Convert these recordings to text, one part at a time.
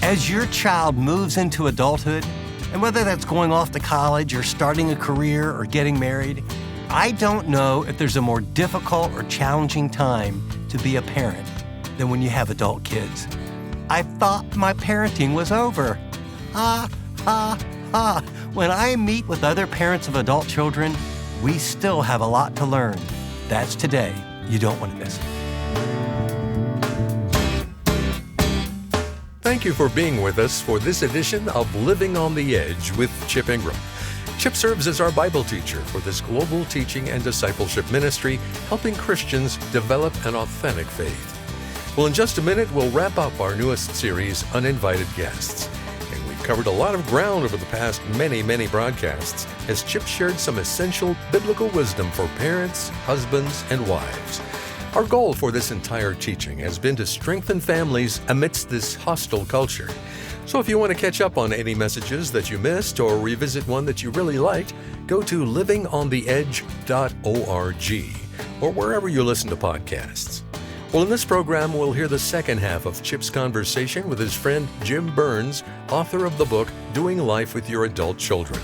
As your child moves into adulthood, and whether that's going off to college or starting a career or getting married, I don't know if there's a more difficult or challenging time to be a parent than when you have adult kids. I thought my parenting was over. Ha, ha, ha. When I meet with other parents of adult children, we still have a lot to learn. That's today. You don't want to miss it. Thank you for being with us for this edition of Living on the Edge with Chip Ingram. Chip serves as our Bible teacher for this global teaching and discipleship ministry, helping Christians develop an authentic faith. Well, in just a minute, we'll wrap up our newest series, Uninvited Guests. And we've covered a lot of ground over the past many broadcasts as Chip shared some essential biblical wisdom for parents, husbands, and wives. Our goal for this entire teaching has been to strengthen families amidst this hostile culture. So if you want to catch up on any messages that you missed or revisit one that you really liked, go to livingontheedge.org or wherever you listen to podcasts. Well, in this program, we'll hear the second half of Chip's conversation with his friend Jim Burns, author of the book, Doing Life with Your Adult Children.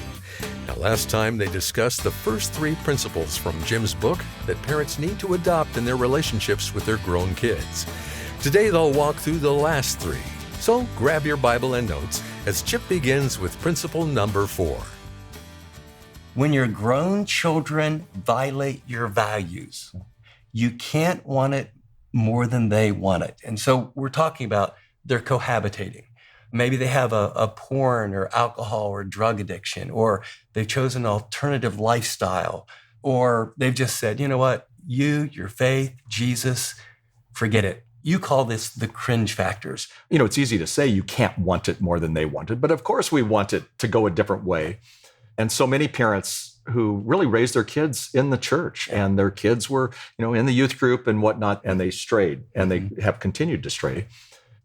Now, last time they discussed the first 3 principles from Jim's book that parents need to adopt in their relationships with their grown kids. Today, they'll walk through the last 3. So grab your Bible and notes as Chip begins with principle number 4. When your grown children violate your values, you can't want it more than they want it. And so we're talking about they're cohabitating. Maybe they have a porn or alcohol or drug addiction, or they've chosen an alternative lifestyle, or they've just said, you know what, your faith, Jesus, forget it. You call this the cringe factors. You know, it's easy to say you can't want it more than they want it, but of course we want it to go a different way. And so many parents who really raised their kids in the church, and their kids were, in the youth group and whatnot, and they strayed, and they have continued to stray.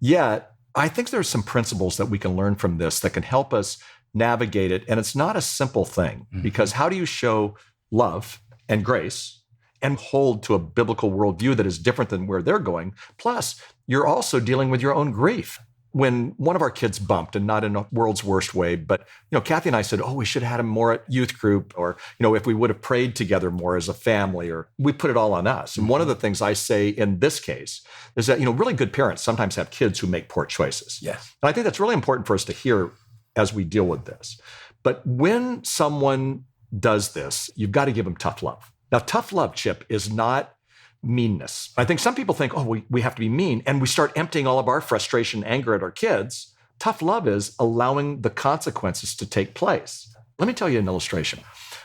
Yet, I think there's some principles that we can learn from this that can help us navigate it. And it's not a simple thing, because how do you show love and grace and hold to a biblical worldview that is different than where they're going? Plus, you're also dealing with your own grief. When one of our kids bumped, and not in a world's worst way, but, Kathy and I said, we should have had him more at youth group, or, if we would have prayed together more as a family, or we put it all on us. And one of the things I say in this case is that, really good parents sometimes have kids who make poor choices. Yes. And I think that's really important for us to hear as we deal with this. But when someone does this, you've got to give them tough love. Now, tough love, Chip, is not meanness. I think some people think, we have to be mean, and we start emptying all of our frustration, anger at our kids. Tough love is allowing the consequences to take place. Let me tell you an illustration.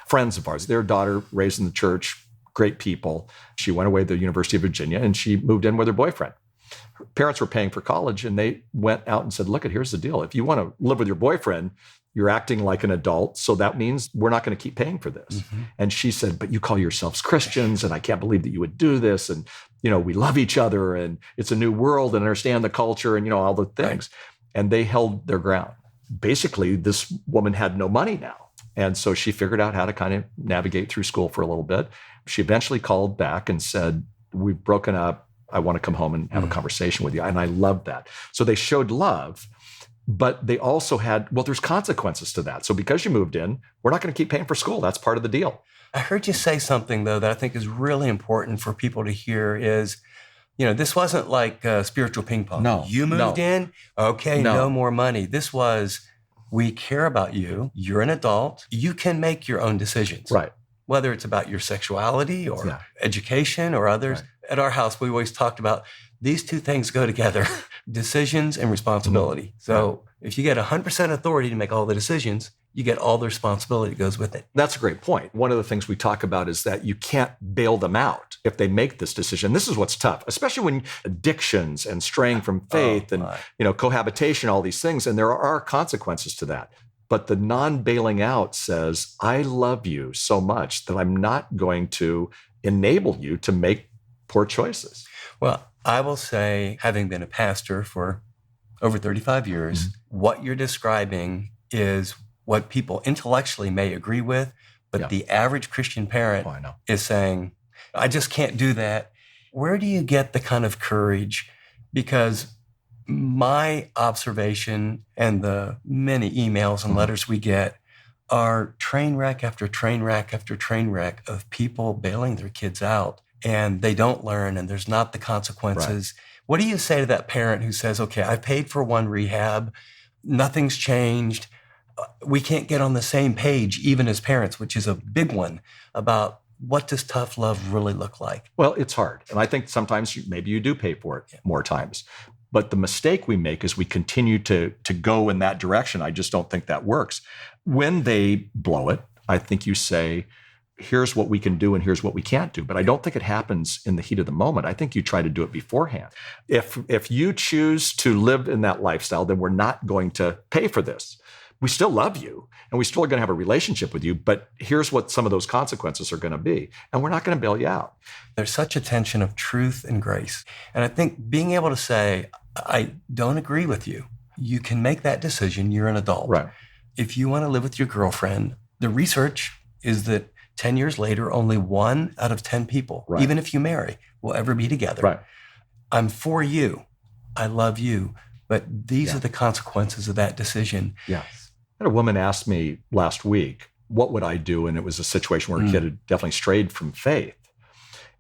Friends of ours, their daughter raised in the church, great people. She went away to the University of Virginia, and she moved in with her boyfriend. Her parents were paying for college, and they went out and said, here's the deal. If you want to live with your boyfriend, you're acting like an adult, so that means we're not going to keep paying for this. And she said, but you call yourselves Christians, and I can't believe that you would do this. And, we love each other, and it's a new world, and understand the culture, and, all the things. Right. And they held their ground. Basically, this woman had no money now. And so she figured out how to kind of navigate through school for a little bit. She eventually called back and said, we've broken up. I want to come home and have a conversation with you. And I love that. So they showed love. But they also had, there's consequences to that. So because you moved in, we're not going to keep paying for school. That's part of the deal. I heard you say something, though, that I think is really important for people to hear is, this wasn't like spiritual ping pong. No. You moved in, okay, no more money. This was, we care about you. You're an adult. You can make your own decisions. Right. Whether it's about your sexuality or education or others. Right. At our house, we always talked about these 2 things go together, decisions and responsibility. So if you get 100% authority to make all the decisions, you get all the responsibility that goes with it. That's a great point. One of the things we talk about is that you can't bail them out if they make this decision. This is what's tough, especially when addictions and straying from faith and cohabitation, all these things, and there are consequences to that. But the non-bailing out says, I love you so much that I'm not going to enable you to make poor choices. Well, I will say, having been a pastor for over 35 years, what you're describing is what people intellectually may agree with, but the average Christian parent is saying, I just can't do that. Where do you get the kind of courage? Because My observation and the many emails and letters we get are train wreck after train wreck after train wreck of people bailing their kids out, and they don't learn, and there's not the consequences. Right. What do you say to that parent who says, okay, I paid for one rehab, nothing's changed, we can't get on the same page even as parents, which is a big one, about what does tough love really look like? Well, it's hard. And I think sometimes maybe you do pay for it more times. But the mistake we make is we continue to go in that direction. I just don't think that works. When they blow it, I think you say, here's what we can do and here's what we can't do. But I don't think it happens in the heat of the moment. I think you try to do it beforehand. If you choose to live in that lifestyle, then we're not going to pay for this. We still love you and we still are going to have a relationship with you, but here's what some of those consequences are going to be. And we're not going to bail you out. There's such a tension of truth and grace. And I think being able to say, I don't agree with you. You can make that decision. You're an adult. Right. If you want to live with your girlfriend, the research is that 10 years later, only 1 out of 10 people, right, even if you marry, will ever be together. Right. I'm for you. I love you. But these are the consequences of that decision. Yes. A woman asked me last week, what would I do? And it was a situation where a kid had definitely strayed from faith.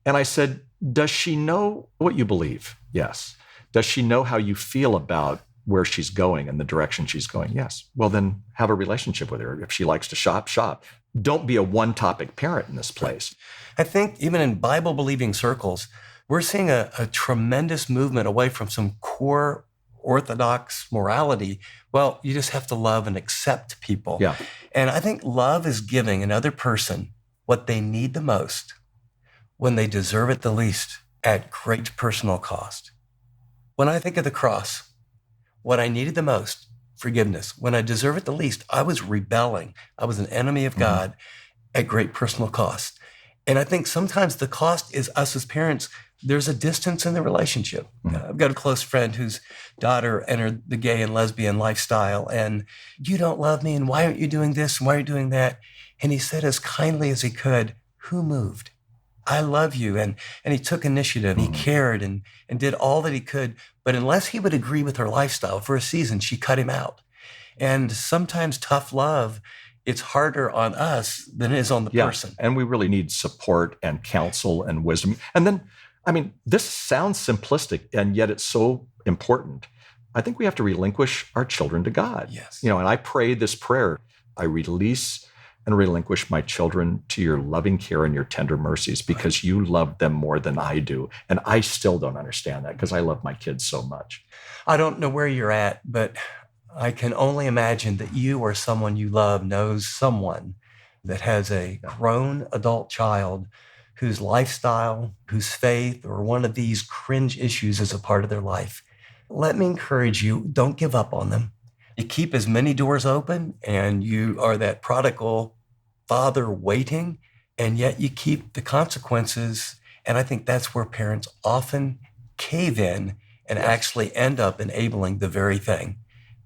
And I said, does she know what you believe? Yes. Does she know how you feel about where she's going and the direction she's going? Yes. Well, then have a relationship with her. If she likes to shop, shop. Don't be a one-topic parent in this place. I think even in Bible-believing circles, we're seeing a tremendous movement away from some core orthodox morality. Well, you just have to love and accept people. Yeah. And I think love is giving another person what they need the most when they deserve it the least at great personal cost. When I think of the cross, what I needed the most, forgiveness. When I deserve it the least, I was rebelling. I was an enemy of God at great personal cost. And I think sometimes the cost is us as parents. There's a distance in the relationship. I've got a close friend whose daughter entered the gay and lesbian lifestyle, and you don't love me, and why aren't you doing this, and why are you doing that? And he said as kindly as he could, who moved? I love you. And he took initiative. He cared and did all that he could. But unless he would agree with her lifestyle for a season, she cut him out. And sometimes tough love, it's harder on us than it is on the person. And we really need support and counsel and wisdom. And then, I mean, this sounds simplistic, and yet it's so important. I think we have to relinquish our children to God. Yes. And I pray this prayer, I release and relinquish my children to your loving care and your tender mercies, because you love them more than I do. And I still don't understand that because I love my kids so much. I don't know where you're at, but I can only imagine that you or someone you love knows someone that has a grown adult child whose lifestyle, whose faith, or one of these cringe issues is a part of their life. Let me encourage you, don't give up on them. You keep as many doors open, and you are that prodigal father waiting, and yet you keep the consequences. And I think that's where parents often cave in and actually end up enabling the very thing,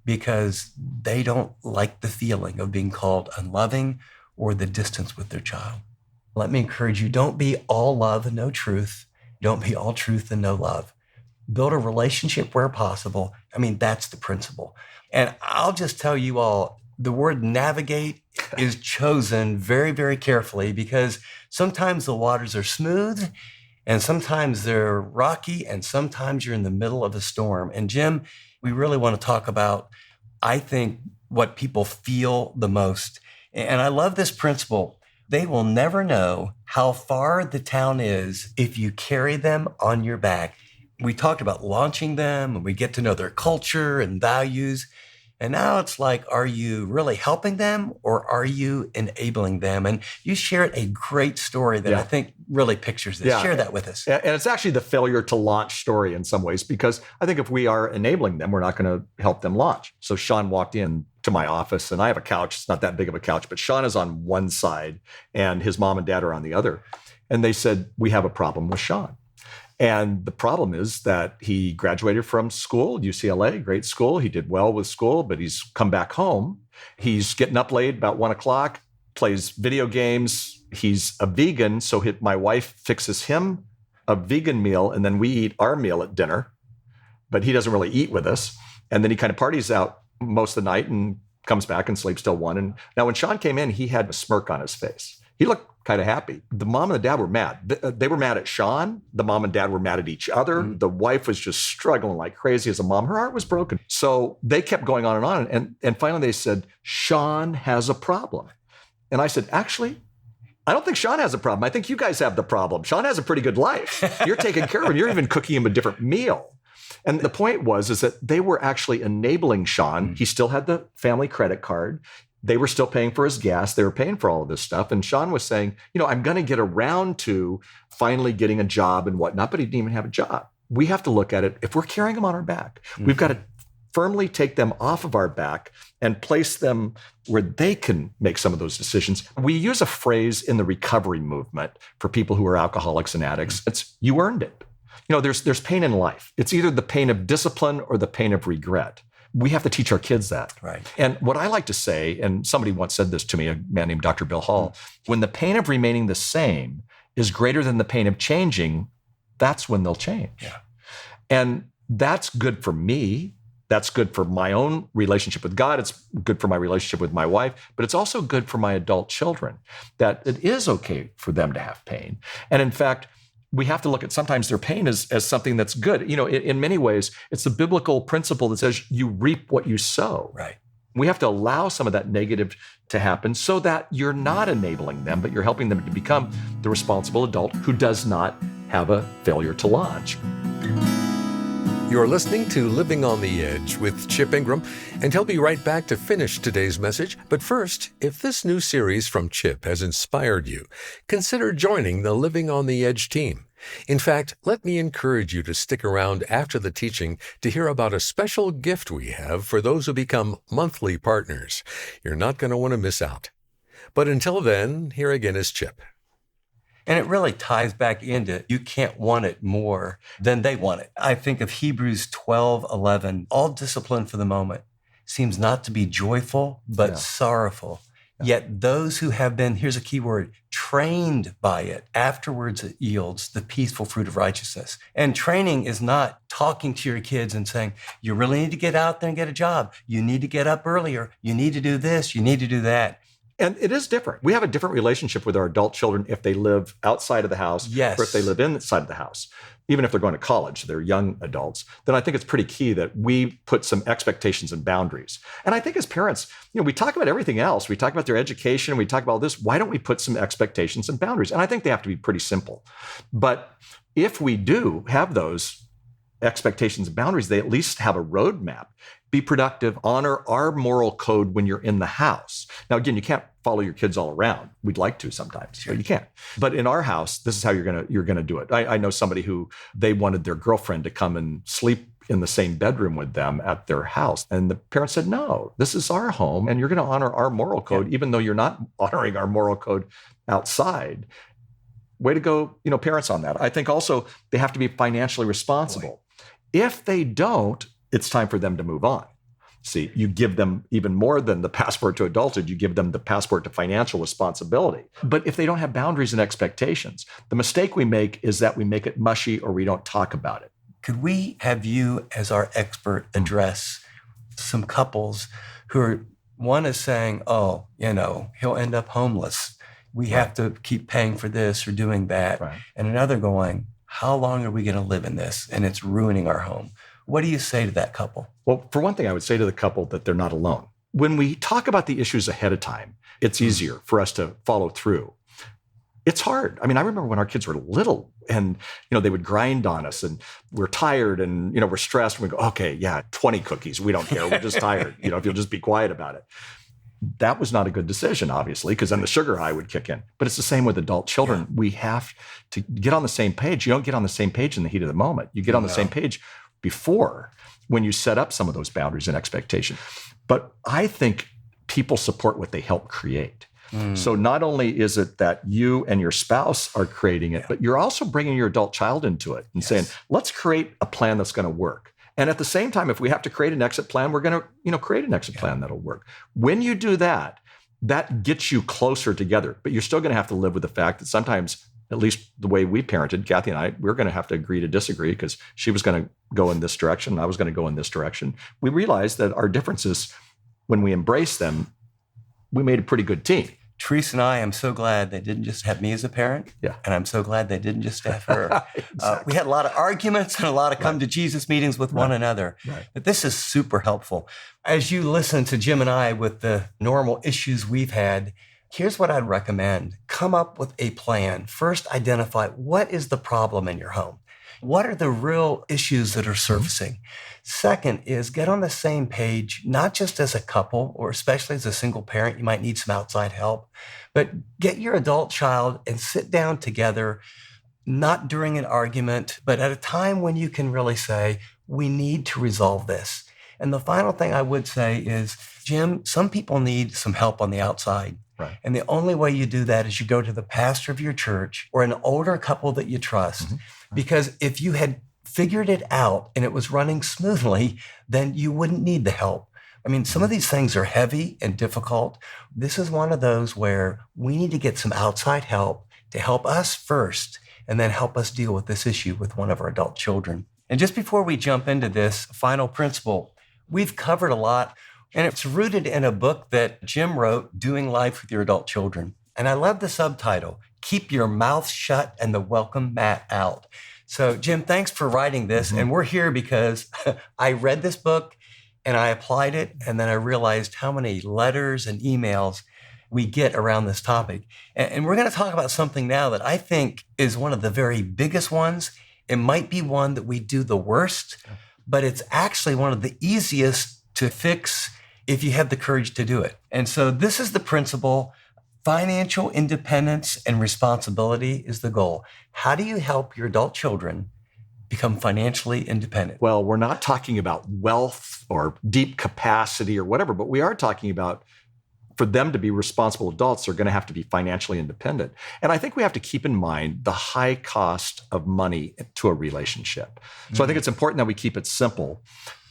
because they don't like the feeling of being called unloving or the distance with their child. Let me encourage you, don't be all love and no truth. Don't be all truth and no love. Build a relationship where possible. I mean, that's the principle. And I'll just tell you all, the word navigate is chosen very, very carefully, because sometimes the waters are smooth and sometimes they're rocky and sometimes you're in the middle of a storm. And Jim, we really want to talk about, I think, what people feel the most. And I love this principle. They will never know how far the town is if you carry them on your back. We talked about launching them, and we get to know their culture and values. And now it's like, are you really helping them or are you enabling them? And you shared a great story that I think really pictures this. Share that with us. And it's actually the failure to launch story in some ways, because I think if we are enabling them, we're not going to help them launch. So Sean walked in to my office, and I have a couch. It's not that big of a couch, but Sean is on one side and his mom and dad are on the other. And they said, we have a problem with Sean. And the problem is that he graduated from school, UCLA, great school. He did well with school, but he's come back home. He's getting up late, about 1 o'clock, plays video games. He's a vegan, so my wife fixes him a vegan meal, and then we eat our meal at dinner. but he doesn't really eat with us. And then he kind of parties out most of the night and comes back and sleeps till 1. And now when Sean came in, he had a smirk on his face. He looked kind of happy. The mom and the dad were mad. They were mad at Sean. The mom and dad were mad at each other. Mm-hmm. The wife was just struggling like crazy as a mom. Her heart was broken. So they kept going on and on. And finally they said, Sean has a problem. And I said, actually, I don't think Sean has a problem. I think you guys have the problem. Sean has a pretty good life. You're taking care of him. You're even cooking him a different meal. And the point is that they were actually enabling Sean. He still had the family credit card. They were still paying for his gas. They were paying for all of this stuff. And Sean was saying, I'm going to get around to finally getting a job and whatnot, but he didn't even have a job. We have to look at it. If we're carrying them on our back, we've got to firmly take them off of our back and place them where they can make some of those decisions. We use a phrase in the recovery movement for people who are alcoholics and addicts. It's, you earned it. There's pain in life. It's either the pain of discipline or the pain of regret. We have to teach our kids that. Right. And what I like to say, and somebody once said this to me, a man named Dr. Bill Hall, when the pain of remaining the same is greater than the pain of changing, that's when they'll change. Yeah. And that's good for me. That's good for my own relationship with God. It's good for my relationship with my wife, but it's also good for my adult children, that it is okay for them to have pain. And in fact, we have to look at sometimes their pain as something that's good. In many ways, it's the biblical principle that says you reap what you sow. Right. We have to allow some of that negative to happen so that you're not enabling them, but you're helping them to become the responsible adult who does not have a failure to launch. You're listening to Living on the Edge with Chip Ingram, and he'll be right back to finish today's message. But first, if this new series from Chip has inspired you, consider joining the Living on the Edge team. In fact, let me encourage you to stick around after the teaching to hear about a special gift we have for those who become monthly partners. You're not going to want to miss out. But until then, here again is Chip. And it really ties back into you can't want it more than they want it. I think of Hebrews 12:11. All discipline for the moment seems not to be joyful, but sorrowful. Yet those who have been, here's a key word, trained by it, afterwards it yields the peaceful fruit of righteousness. And training is not talking to your kids and saying, you really need to get out there and get a job. You need to get up earlier. You need to do this. You need to do that. And it is different. We have a different relationship with our adult children if they live outside of the house or if they live inside of the house. Even if they're going to college, they're young adults, then I think it's pretty key that we put some expectations and boundaries. And I think as parents, we talk about everything else. We talk about their education. We talk about all this. Why don't we put some expectations and boundaries? And I think they have to be pretty simple. But if we do have those expectations and boundaries, they at least have a roadmap. Be productive, honor our moral code when you're in the house. Now, again, you can't follow your kids all around. We'd like to sometimes, but you can't. But in our house, this is how you're gonna do it. I know somebody who they wanted their girlfriend to come and sleep in the same bedroom with them at their house. And the parents said, no, this is our home and you're gonna honor our moral code, even though you're not honoring our moral code outside. Way to go, parents on that. I think also they have to be financially responsible. If they don't, it's time for them to move on. See, you give them even more than the passport to adulthood. You give them the passport to financial responsibility. But if they don't have boundaries and expectations, the mistake we make is that we make it mushy or we don't talk about it. Could we have you as our expert address some couples who are, one is saying, he'll end up homeless. We have to keep paying for this or doing that. Right. And another going, how long are we going to live in this? And it's ruining our home. What do you say to that couple? Well, for one thing, I would say to the couple that they're not alone. When we talk about the issues ahead of time, it's easier for us to follow through. It's hard. I mean, I remember when our kids were little and, they would grind on us and we're tired and, we're stressed. And we go, okay, 20 cookies. We don't care. We're just tired. If you'll just be quiet about it. That was not a good decision, obviously, because then the sugar high would kick in. But it's the same with adult children. Yeah. We have to get on the same page. You don't get on the same page in the heat of the moment. You get on the same page before when you set up some of those boundaries and expectations. But I think people support what they help create. So not only is it that you and your spouse are creating it, but you're also bringing your adult child into it and saying, let's create a plan that's going to work. And at the same time, if we have to create an exit plan, we're going to, create an exit plan that'll work. When you do that, that gets you closer together. But you're still going to have to live with the fact that sometimes at least the way we parented, Kathy and I, we were going to have to agree to disagree because she was going to go in this direction. I was going to go in this direction. We realized that our differences, when we embraced them, we made a pretty good team. Teresa and I am so glad they didn't just have me as a parent. Yeah. And I'm so glad they didn't just have her. Exactly. We had a lot of arguments and a lot of come to Jesus meetings with one another. Right. But this is super helpful. As you listen to Jim and I with the normal issues we've had, here's what I'd recommend. Come up with a plan. First, identify what is the problem in your home. What are the real issues that are surfacing? Second is get on the same page, not just as a couple or especially as a single parent, you might need some outside help, but get your adult child and sit down together, not during an argument, but at a time when you can really say, we need to resolve this. And the final thing I would say is, Jim, some people need some help on the outside. Right. And the only way you do that is you go to the pastor of your church or an older couple that you trust. Mm-hmm. Because if you had figured it out and it was running smoothly, then you wouldn't need the help. I mean, some of these things are heavy and difficult. This is one of those where we need to get some outside help to help us first and then help us deal with this issue with one of our adult children. And just before we jump into this final principle, we've covered a lot, and it's rooted in a book that Jim wrote, Doing Life with Your Adult Children. And I love the subtitle, Keep Your Mouth Shut and the Welcome Mat Out. So, Jim, thanks for writing this. And we're here because I read this book and I applied it. And then I realized how many letters and emails we get around this topic. And we're going to talk about something now that I think is one of the very biggest ones. It might be one that we do the worst, but it's actually one of the easiest to fix if you have the courage to do it. And so this is the principle. Financial independence and responsibility is the goal. How do you help your adult children become financially independent? Well, we're not talking about wealth or deep capacity or whatever, but we are talking about for them to be responsible adults, they're going to have to be financially independent. And I think we have to keep in mind the high cost of money to a relationship. So I think it's important that we keep it simple,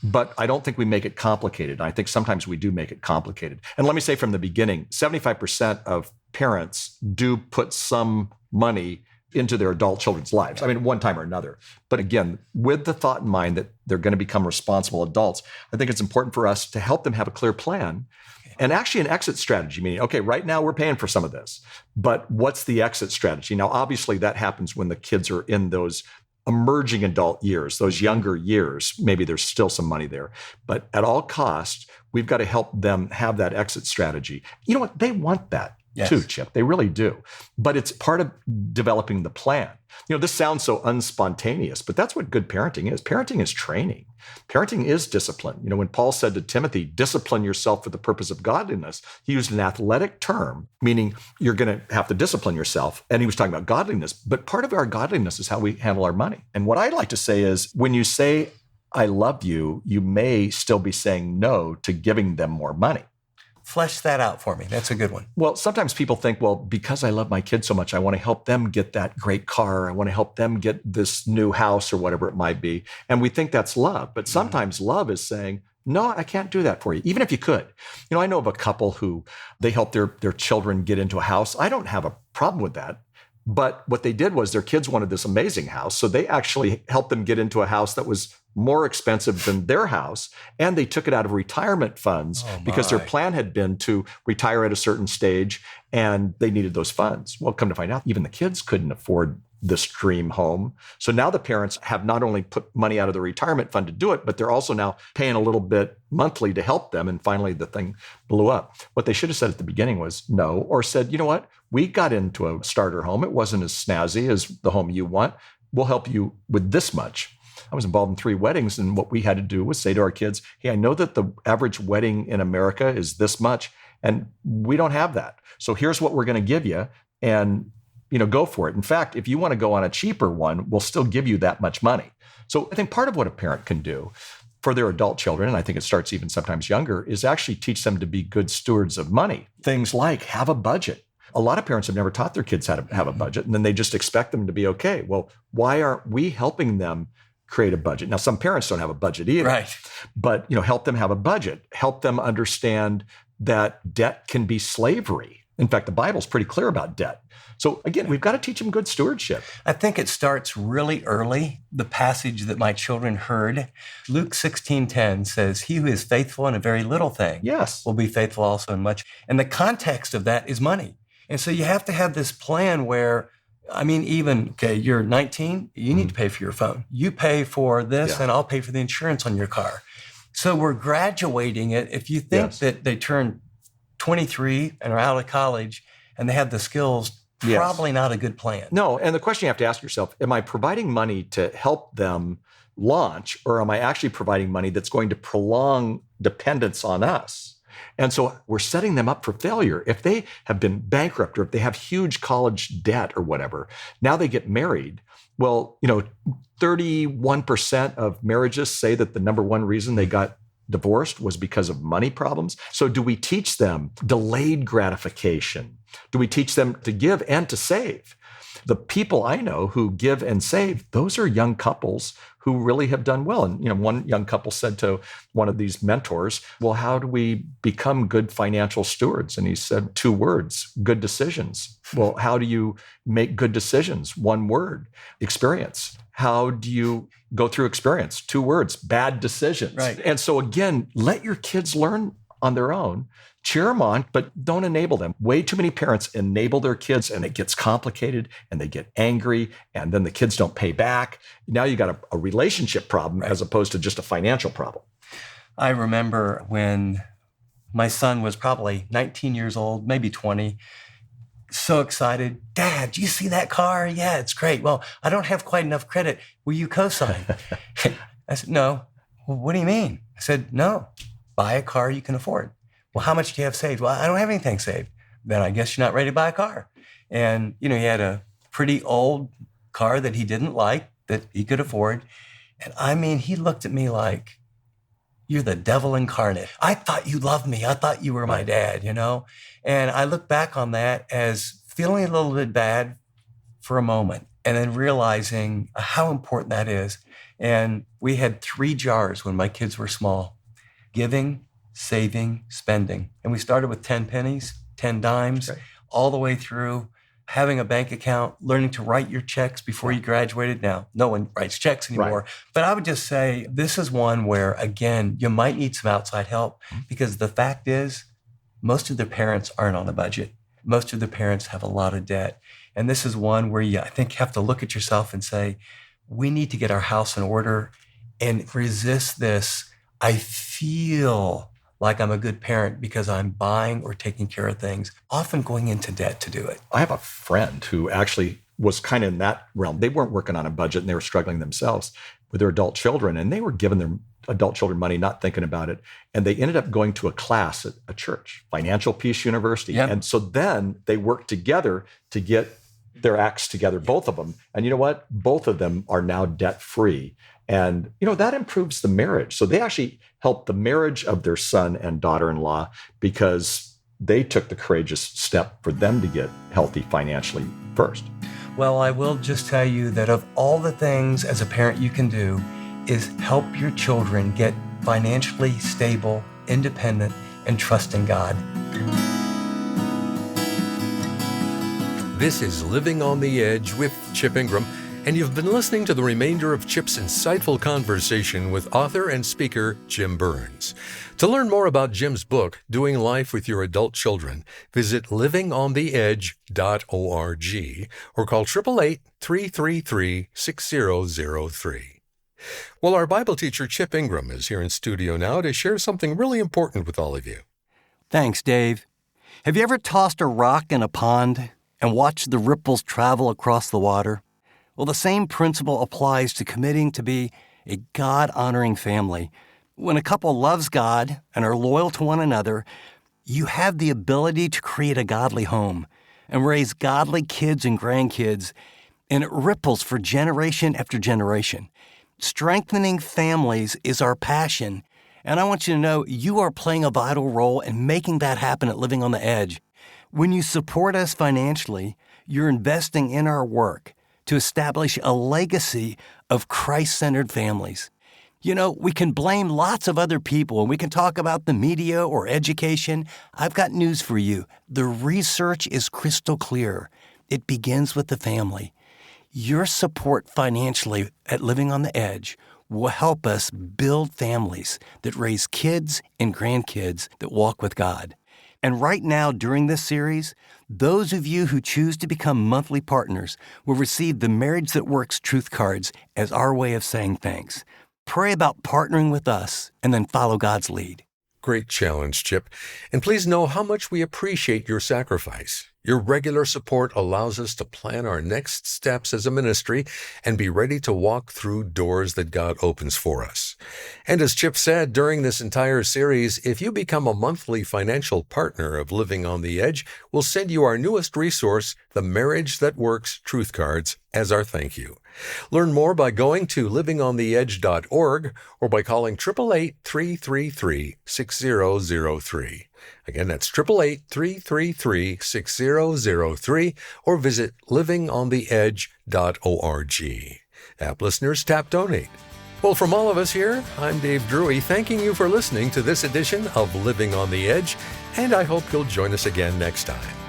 but I don't think we make it complicated. I think sometimes we do make it complicated. And let me say from the beginning, 75% of parents do put some money into their adult children's lives. I mean, one time or another. But again, with the thought in mind that they're going to become responsible adults, I think it's important for us to help them have a clear plan and actually an exit strategy, meaning, okay, right now we're paying for some of this, but what's the exit strategy? Now, obviously that happens when the kids are in those emerging adult years, those younger years. Maybe there's still some money there, but at all costs, we've got to help them have that exit strategy. You know what? They want that. Yes. Too, Chip. They really do. But it's part of developing the plan. You know, this sounds so unspontaneous, but that's what good parenting is. Parenting is training. Parenting is discipline. You know, when Paul said to Timothy, discipline yourself for the purpose of godliness, he used an athletic term, meaning you're going to have to discipline yourself. And he was talking about godliness. But part of our godliness is how we handle our money. And what I like to say is when you say, I love you, you may still be saying no to giving them more money. Flesh that out for me. That's a good one. Well, sometimes people think, well, because I love my kids so much, I want to help them get that great car. I want to help them get this new house or whatever it might be. And we think that's love. But sometimes love is saying, no, I can't do that for you, even if you could. You know, I know of a couple who they help their children get into a house. I don't have a problem with that. But what they did was their kids wanted this amazing house. So they actually helped them get into a house that was more expensive than their house. And they took it out of retirement funds because their plan had been to retire at a certain stage and they needed those funds. Well, come to find out, even the kids couldn't afford this dream home. So now the parents have not only put money out of the retirement fund to do it, but they're also now paying a little bit monthly to help them. And finally, the thing blew up. What they should have said at the beginning was no, or said, you know what? We got into a starter home. It wasn't as snazzy as the home you want. We'll help you with this much. I was involved in 3 weddings, and what we had to do was say to our kids, hey, I know that the average wedding in America is this much, and we don't have that. So here's what we're going to give you, and go for it. In fact, if you want to go on a cheaper one, we'll still give you that much money. So I think part of what a parent can do for their adult children, and I think it starts even sometimes younger, is actually teach them to be good stewards of money. Things like have a budget. A lot of parents have never taught their kids how to have a budget, and then they just expect them to be okay. Well, why aren't we helping them create a budget? Now, some parents don't have a budget either, right? But help them have a budget. Help them understand that debt can be slavery. In fact, the Bible's pretty clear about debt. So again, we've got to teach them good stewardship. I think it starts really early. The passage that my children heard, Luke 16:10 says, "He who is faithful in a very little thing Yes. will be faithful also in much." And the context of that is money. And so you have to have this plan where, you're 19, you need to pay for your phone. You pay for this, and I'll pay for the insurance on your car. So we're graduating it. If you think that they turn 23 and are out of college and they have the skills, probably not a good plan. No, and the question you have to ask yourself, am I providing money to help them launch, or am I actually providing money that's going to prolong dependence on us? And so we're setting them up for failure. If they have been bankrupt or if they have huge college debt or whatever, now they get married. Well, 31% of marriages say that the number one reason they got divorced was because of money problems. So do we teach them delayed gratification? Do we teach them to give and to save? The people I know who give and save, those are young couples who really have done well. And, one young couple said to one of these mentors, well, how do we become good financial stewards? And he said 2 words, good decisions. Well, how do you make good decisions? 1 word, experience. How do you go through experience? 2 words, bad decisions. Right. And so again, let your kids learn on their own. Cheer them on, but don't enable them. Way too many parents enable their kids and it gets complicated and they get angry and then the kids don't pay back. Now you got a relationship problem as opposed to just a financial problem. I remember when my son was probably 19 years old, maybe 20, so excited. "Dad, do you see that car? Yeah, it's great. Well, I don't have quite enough credit. Will you co-sign?" I said, "No." "Well, what do you mean?" I said, "No, buy a car you can afford." "Well, how much do you have saved?" "Well, I don't have anything saved." "Then I guess you're not ready to buy a car." And, he had a pretty old car that he didn't like, that he could afford. And he looked at me like, "You're the devil incarnate. I thought you loved me. I thought you were my dad, And I look back on that as feeling a little bit bad for a moment and then realizing how important that is. And we had 3 jars when my kids were small: giving, saving, spending. And we started with 10 pennies, 10 dimes, all the way through having a bank account, learning to write your checks before you graduated. Now, no one writes checks anymore. But I would just say this is one where, again, you might need some outside help because the fact is most of their parents aren't on a budget. Most of their parents have a lot of debt. And this is one where you, I think, have to look at yourself and say, we need to get our house in order and resist this. I feel like I'm a good parent because I'm buying or taking care of things, often going into debt to do it. I have a friend who actually was kind of in that realm. They weren't working on a budget and they were struggling themselves with their adult children, and they were giving their adult children money, not thinking about it. And they ended up going to a class at a church, Financial Peace University. Yep. And so then they worked together to get their acts together, both of them. And you know what? Both of them are now debt-free. And, that improves the marriage. So they actually helped the marriage of their son and daughter-in-law because they took the courageous step for them to get healthy financially first. Well, I will just tell you that of all the things as a parent you can do is help your children get financially stable, independent, and trust in God. This is Living on the Edge with Chip Ingram, and you've been listening to the remainder of Chip's insightful conversation with author and speaker Jim Burns. To learn more about Jim's book, Doing Life with Your Adult Children, visit livingontheedge.org or call 888-333-6003. Well, our Bible teacher Chip Ingram is here in studio now to share something really important with all of you. Thanks, Dave. Have you ever tossed a rock in a pond and watched the ripples travel across the water? Well, the same principle applies to committing to be a God-honoring family. When a couple loves God and are loyal to one another, you have the ability to create a godly home and raise godly kids and grandkids, and it ripples for generation after generation. Strengthening families is our passion, and I want you to know you are playing a vital role in making that happen at Living on the Edge. When you support us financially, you're investing in our work to establish a legacy of Christ-centered families. You know, we can blame lots of other people and we can talk about the media or education. I've got news for you. The research is crystal clear. It begins with the family. Your support financially at Living on the Edge will help us build families that raise kids and grandkids that walk with God. And right now, during this series, those of you who choose to become monthly partners will receive the Marriage That Works truth cards as our way of saying thanks. Pray about partnering with us and then follow God's lead. Great challenge, Chip. And please know how much we appreciate your sacrifice. Your regular support allows us to plan our next steps as a ministry and be ready to walk through doors that God opens for us. And as Chip said during this entire series, if you become a monthly financial partner of Living on the Edge, we'll send you our newest resource, the Marriage That Works Truth Cards, as our thank you. Learn more by going to livingontheedge.org or by calling 888-333-6003. Again, that's 888-333-6003 or visit livingontheedge.org. App listeners, tap donate. Well, from all of us here, I'm Dave Drury, thanking you for listening to this edition of Living on the Edge, and I hope you'll join us again next time.